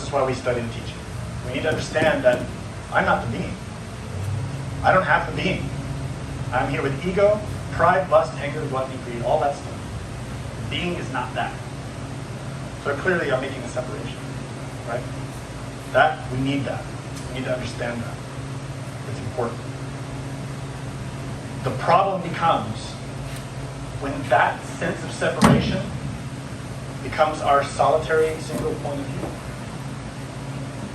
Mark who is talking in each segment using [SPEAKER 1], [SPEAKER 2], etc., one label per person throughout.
[SPEAKER 1] is why we study the teaching. We need to understand that I'm not the being. I don't have the being. I'm here with ego, pride, lust, anger, gluttony, greed, all that stuff. Being is not that. So clearly I'm making a separation, right? That, we need that. We need to understand that. It's important. The problem becomes when that sense of separation becomes our solitary single point of view.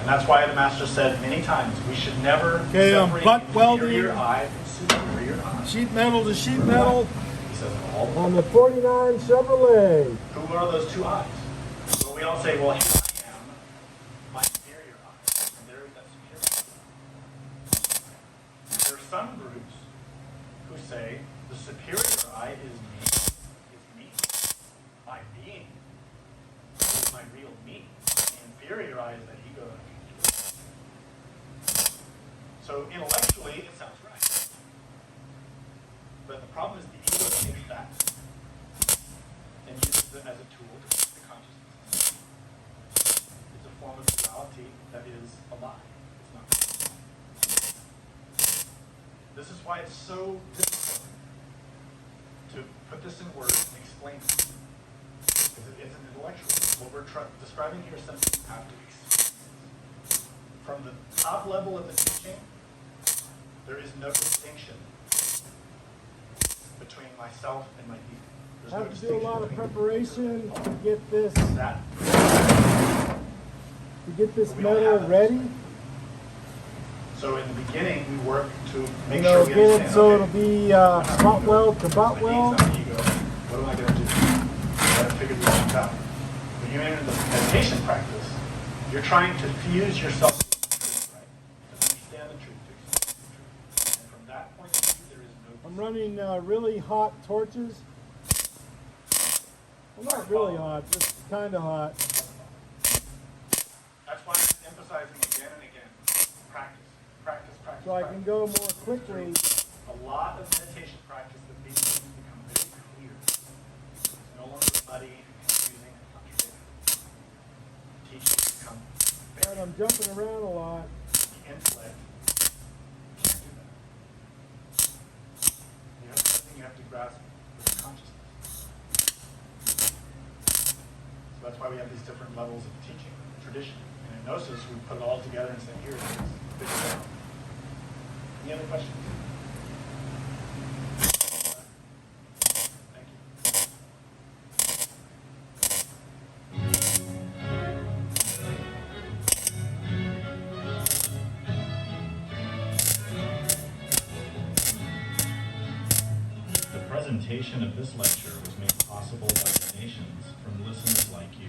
[SPEAKER 1] And that's why the master said many times, we should never separate
[SPEAKER 2] butt welding,
[SPEAKER 1] inferior eye from superior eye.
[SPEAKER 2] Sheet metal to sheet metal.
[SPEAKER 1] He says all
[SPEAKER 2] on the 49 Chevrolet.
[SPEAKER 1] Who are those two eyes? Well, we all say, well, here I am, my inferior eye, and there is that superior eye. There are some groups who say the superior eye is me, my being, is my real me. The inferior eye is that ego. So intellectually, it sounds right. But the problem is the ego takes that and uses it as a tool to keep the consciousness. It's a form of duality that is a lie. It's not. This is why it's so difficult to put this in words and explain it. Because it isn't intellectual. What we're describing here is something you have to experience. From the top level of the teaching, there is no distinction between myself and my being. There's
[SPEAKER 2] I
[SPEAKER 1] no
[SPEAKER 2] have to do a lot of
[SPEAKER 1] between
[SPEAKER 2] preparation to get this
[SPEAKER 1] that.
[SPEAKER 2] metal ready.
[SPEAKER 1] So in the beginning, we work to make
[SPEAKER 2] You know,
[SPEAKER 1] sure we
[SPEAKER 2] again,
[SPEAKER 1] understand.
[SPEAKER 2] so
[SPEAKER 1] Okay,
[SPEAKER 2] it'll be butt weld to butt
[SPEAKER 1] my
[SPEAKER 2] weld.
[SPEAKER 1] being's not ego. What am I going to do? I got to figure these things out. When you're in the meditation practice, you're trying to fuse yourself with the truth, right? To understand the truth, to experience the truth. And from that point of view, there is no.
[SPEAKER 2] I'm running really hot torches. Well, not really hot, just kind of hot.
[SPEAKER 1] That's why I'm emphasizing again and again. Practice, practice, practice.
[SPEAKER 2] So I can go more quickly.
[SPEAKER 1] A lot of meditation practice, the things become very clear. It's no longer muddy and confusing and contradictory. Teaching become
[SPEAKER 2] And I'm jumping around a lot.
[SPEAKER 1] the intellect. You can't do that. You have something you have to grasp with consciousness. So that's why we have these different levels of teaching, tradition. And in Gnosis, we put it all together and say, here it is, figure it out. Any other questions? Thank you.
[SPEAKER 3] The presentation of this lecture was made possible by donations from listeners like you.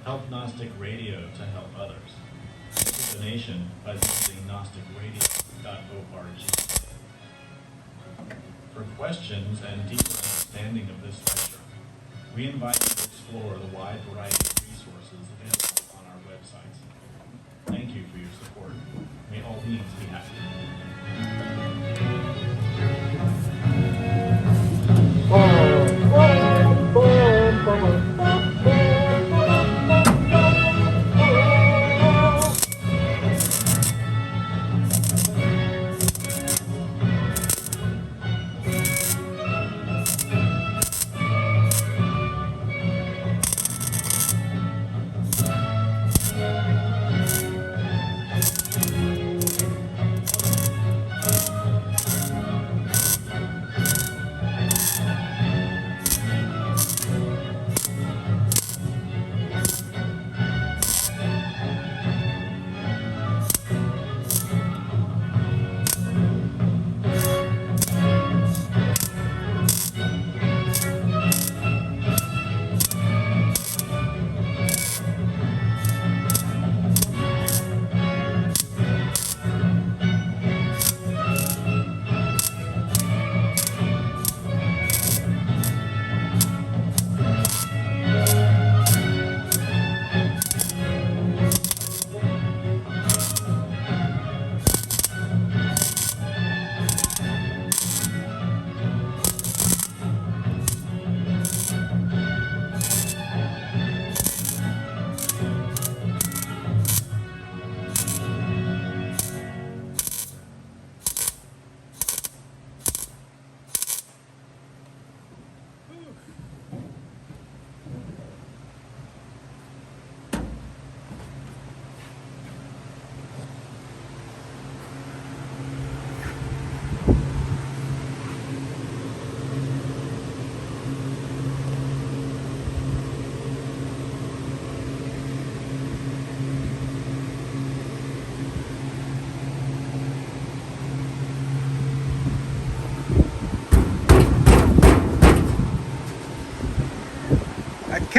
[SPEAKER 3] Help Gnostic Radio to help others. Make a donation by visiting gnosticradio.org. For questions and deeper understanding of this lecture, we invite you to explore the wide variety of resources available on our websites. Thank you for your support. May all beings be happy.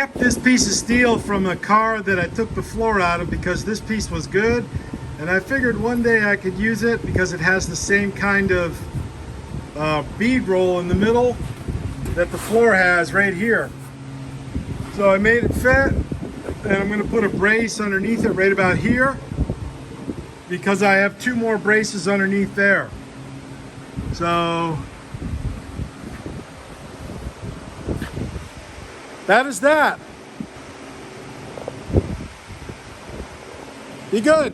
[SPEAKER 2] kept this piece of steel from a car that I took the floor out of because this piece was good. And I figured one day I could use it because it has the same kind of bead roll in the middle that the floor has right here. So I made it fit, and I'm going to put a brace underneath it right about here because I have 2 more braces underneath there. So that is that. Be good.